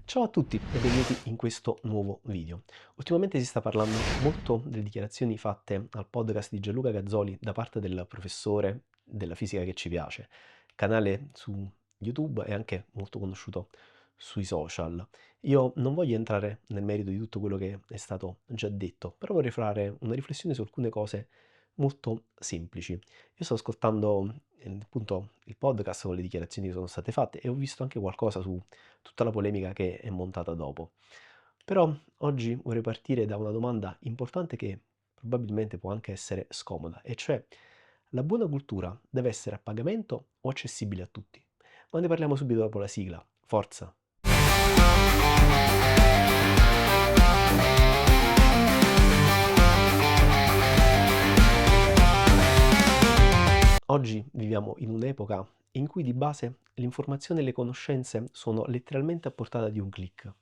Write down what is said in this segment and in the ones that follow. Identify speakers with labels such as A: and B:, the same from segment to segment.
A: Ciao a tutti e benvenuti in questo nuovo video. Ultimamente si sta parlando molto delle dichiarazioni fatte al podcast di Gianluca Gazzoli da parte del professore della fisica che ci piace, canale su YouTube e anche molto conosciuto sui social. Io non voglio entrare nel merito di tutto quello che è stato già detto, però vorrei fare una riflessione su alcune cose molto semplici. Io sto ascoltando appunto il podcast con le dichiarazioni che sono state fatte e ho visto anche qualcosa su tutta la polemica che è montata dopo. Però oggi vorrei partire da una domanda importante che probabilmente può anche essere scomoda, e cioè: la buona cultura deve essere a pagamento o accessibile a tutti? Ma ne parliamo subito dopo la sigla. Forza! Oggi viviamo in un'epoca in cui di base l'informazione e le conoscenze sono letteralmente a portata di un click.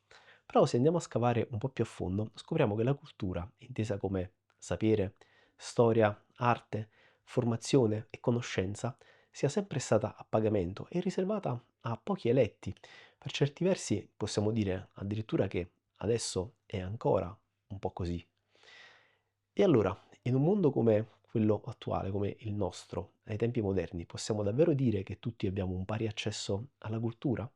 A: Però se andiamo a scavare un po' più a fondo, scopriamo che la cultura, intesa come sapere, storia, arte, formazione e conoscenza, sia sempre stata a pagamento e riservata a pochi eletti. Per certi versi possiamo dire addirittura che adesso è ancora un po' così. E allora, in un mondo come quello attuale, come il nostro, ai tempi moderni, possiamo davvero dire che tutti abbiamo un pari accesso alla cultura?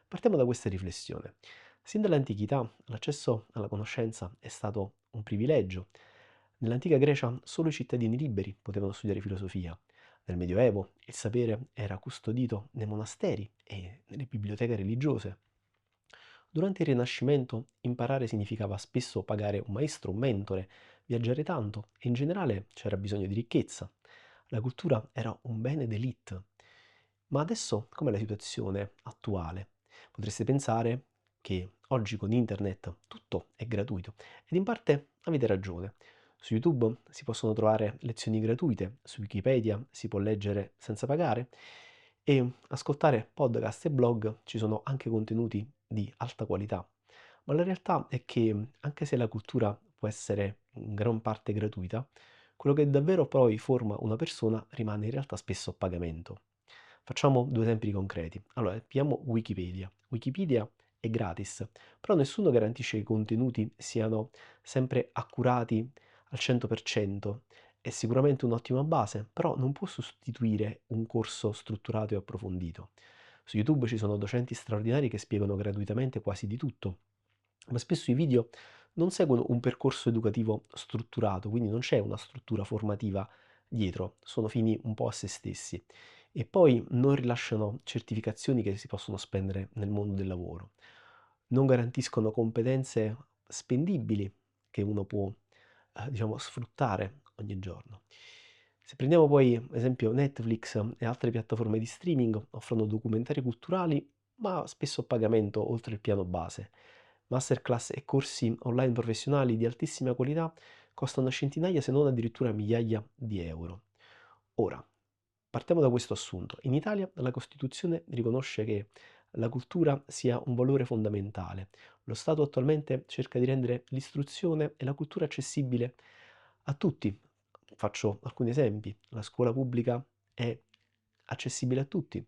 A: Partiamo da questa riflessione. Sin dall'antichità l'accesso alla conoscenza è stato un privilegio. Nell'antica Grecia solo i cittadini liberi potevano studiare filosofia. Nel Medioevo il sapere era custodito nei monasteri e nelle biblioteche religiose. Durante il Rinascimento imparare significava spesso pagare un maestro, un mentore, viaggiare tanto e in generale c'era bisogno di ricchezza. La cultura era un bene d'élite. Ma adesso com'è la situazione attuale? Potreste pensare che oggi con internet tutto è gratuito ed in parte avete ragione. Su YouTube si possono trovare lezioni gratuite, su Wikipedia si può leggere senza pagare e ascoltare podcast e blog ci sono anche contenuti di alta qualità. Ma la realtà è che anche se la cultura può essere in gran parte gratuita, quello che davvero poi forma una persona rimane in realtà spesso a pagamento. Facciamo due esempi concreti. Allora, abbiamo Wikipedia. Wikipedia è gratis, però nessuno garantisce che i contenuti siano sempre accurati al 100%. È sicuramente un'ottima base, però non può sostituire un corso strutturato e approfondito. Su YouTube ci sono docenti straordinari che spiegano gratuitamente quasi di tutto, ma spesso i video non seguono un percorso educativo strutturato, quindi non c'è una struttura formativa dietro, sono fini un po' a se stessi. E poi non rilasciano certificazioni che si possono spendere nel mondo del lavoro. Non garantiscono competenze spendibili che uno può, diciamo, sfruttare ogni giorno. Se prendiamo poi, ad esempio, Netflix e altre piattaforme di streaming, offrono documentari culturali, ma spesso a pagamento oltre il piano base. Masterclass e corsi online professionali di altissima qualità costano centinaia se non addirittura migliaia di euro. Ora, partiamo da questo assunto. In Italia la Costituzione riconosce che la cultura sia un valore fondamentale. Lo Stato attualmente cerca di rendere l'istruzione e la cultura accessibile a tutti. Faccio alcuni esempi. La scuola pubblica è accessibile a tutti.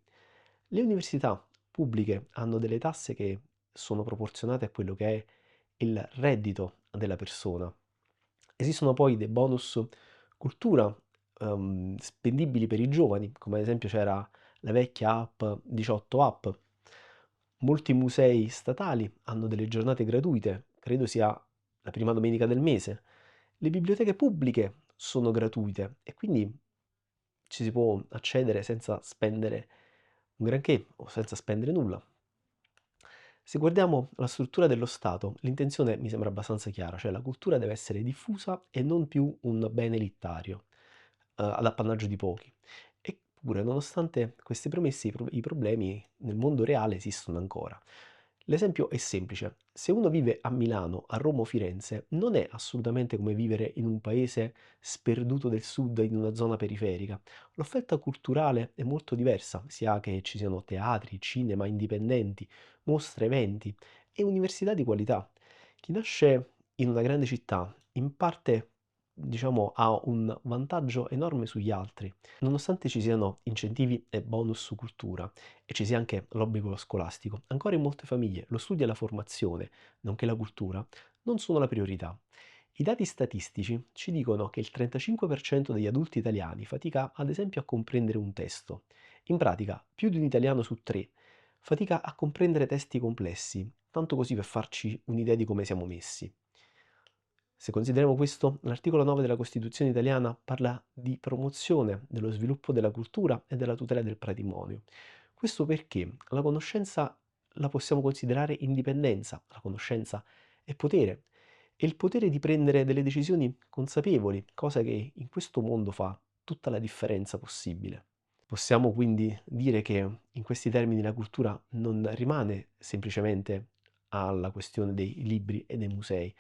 A: Le università pubbliche hanno delle tasse che sono proporzionate a quello che è il reddito della persona. Esistono poi dei bonus cultura spendibili per i giovani, come ad esempio c'era la vecchia app 18 app. Molti musei statali hanno delle giornate gratuite, credo sia la prima domenica del mese. Le biblioteche pubbliche sono gratuite e quindi ci si può accedere senza spendere un granché o senza spendere nulla. Se guardiamo la struttura dello Stato, l'intenzione mi sembra abbastanza chiara, cioè la cultura deve essere diffusa e non più un bene elitario, ad appannaggio di pochi. Eppure, nonostante queste premesse, i problemi nel mondo reale esistono ancora. L'esempio è semplice: se uno vive a Milano, a Roma o Firenze, non è assolutamente come vivere in un paese sperduto del sud in una zona periferica. L'offerta culturale è molto diversa, sia che ci siano teatri, cinema indipendenti, mostre, eventi e università di qualità. Chi nasce in una grande città, in parte diciamo, ha un vantaggio enorme sugli altri. Nonostante ci siano incentivi e bonus su cultura e ci sia anche l'obbligo scolastico, ancora in molte famiglie lo studio e la formazione, nonché la cultura, non sono la priorità. I dati statistici ci dicono che il 35% degli adulti italiani fatica ad esempio a comprendere un testo. In pratica, più di un italiano su tre fatica a comprendere testi complessi, tanto così per farci un'idea di come siamo messi. Se consideriamo questo, l'articolo 9 della Costituzione italiana parla di promozione dello sviluppo della cultura e della tutela del patrimonio. Questo perché la conoscenza la possiamo considerare indipendenza, la conoscenza è potere e il potere di prendere delle decisioni consapevoli, cosa che in questo mondo fa tutta la differenza possibile. Possiamo quindi dire che in questi termini la cultura non rimane semplicemente alla questione dei libri e dei musei.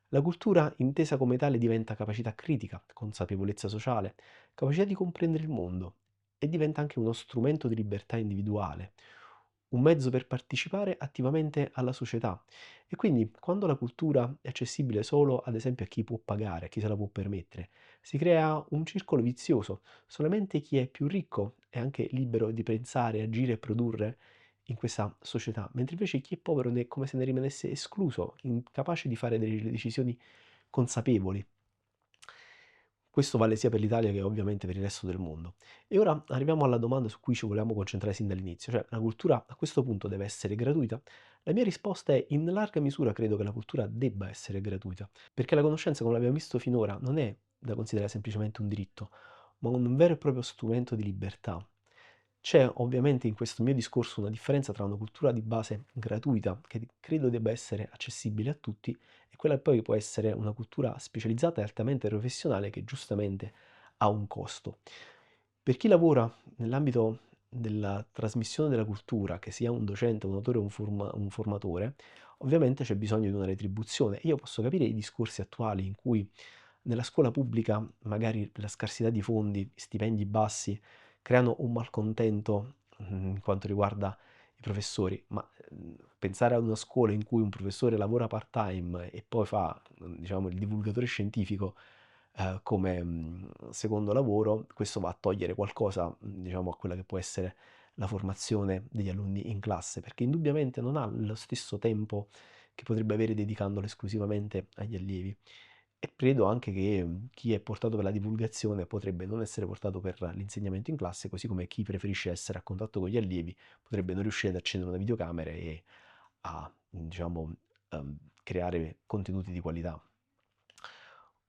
A: La cultura intesa come tale diventa capacità critica, consapevolezza sociale, capacità di comprendere il mondo e diventa anche uno strumento di libertà individuale, un mezzo per partecipare attivamente alla società. E quindi quando la cultura è accessibile solo, ad esempio, a chi può pagare, a chi se la può permettere, si crea un circolo vizioso. Solamente chi è più ricco è anche libero di pensare, agire e produrre in questa società, mentre invece chi è povero è come se ne rimanesse escluso, incapace di fare delle decisioni consapevoli. Questo vale sia per l'Italia che ovviamente per il resto del mondo. E ora arriviamo alla domanda su cui ci volevamo concentrare sin dall'inizio, cioè la cultura a questo punto deve essere gratuita? La mia risposta è in larga misura credo che la cultura debba essere gratuita, perché la conoscenza, come l'abbiamo visto finora, non è da considerare semplicemente un diritto, ma un vero e proprio strumento di libertà. C'è ovviamente in questo mio discorso una differenza tra una cultura di base gratuita, che credo debba essere accessibile a tutti, e quella che poi può essere una cultura specializzata e altamente professionale che giustamente ha un costo. Per chi lavora nell'ambito della trasmissione della cultura, che sia un docente, un autore o un formatore, ovviamente c'è bisogno di una retribuzione. Io posso capire i discorsi attuali in cui nella scuola pubblica, magari per la scarsità di fondi, stipendi bassi, creano un malcontento in quanto riguarda i professori, ma pensare ad una scuola in cui un professore lavora part-time e poi fa, diciamo, il divulgatore scientifico come secondo lavoro, questo va a togliere qualcosa, diciamo, a quella che può essere la formazione degli alunni in classe, perché indubbiamente non ha lo stesso tempo che potrebbe avere dedicandolo esclusivamente agli allievi. E credo anche che chi è portato per la divulgazione potrebbe non essere portato per l'insegnamento in classe, così come chi preferisce essere a contatto con gli allievi potrebbe non riuscire ad accendere una videocamera e a, diciamo, creare contenuti di qualità.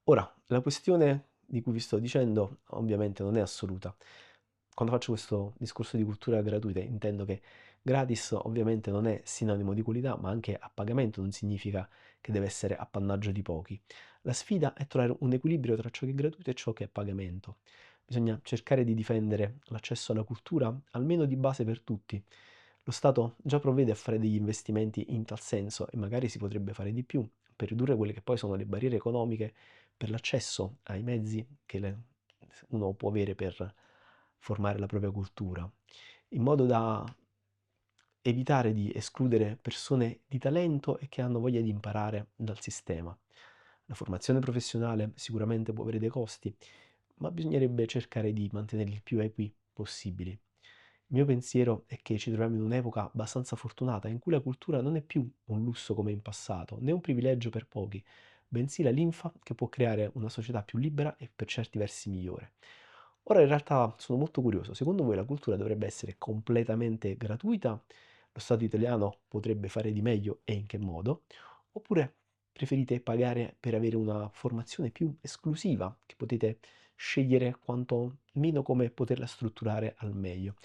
A: Ora, la questione di cui vi sto dicendo ovviamente non è assoluta. Quando faccio questo discorso di cultura gratuita intendo che gratis ovviamente non è sinonimo di qualità, ma anche a pagamento non significa che deve essere appannaggio di pochi. La sfida è trovare un equilibrio tra ciò che è gratuito e ciò che è a pagamento. Bisogna cercare di difendere l'accesso alla cultura, almeno di base per tutti. Lo Stato già provvede a fare degli investimenti in tal senso e magari si potrebbe fare di più per ridurre quelle che poi sono le barriere economiche per l'accesso ai mezzi che uno può avere per formare la propria cultura, in modo da evitare di escludere persone di talento e che hanno voglia di imparare dal sistema. La formazione professionale sicuramente può avere dei costi, ma bisognerebbe cercare di mantenerli il più equi possibili. Il mio pensiero è che ci troviamo in un'epoca abbastanza fortunata in cui la cultura non è più un lusso come in passato, né un privilegio per pochi, bensì la linfa che può creare una società più libera e per certi versi migliore. Ora in realtà sono molto curioso, secondo voi la cultura dovrebbe essere completamente gratuita? Lo Stato italiano potrebbe fare di meglio e in che modo? Oppure preferite pagare per avere una formazione più esclusiva, che potete scegliere quanto meno come poterla strutturare al meglio?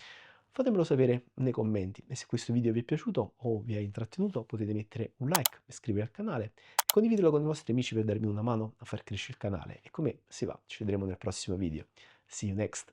A: Fatemelo sapere nei commenti e se questo video vi è piaciuto o vi ha intrattenuto potete mettere un like, iscrivervi al canale e condividere con i vostri amici per darmi una mano a far crescere il canale. E come si va? Ci vedremo nel prossimo video. See you next.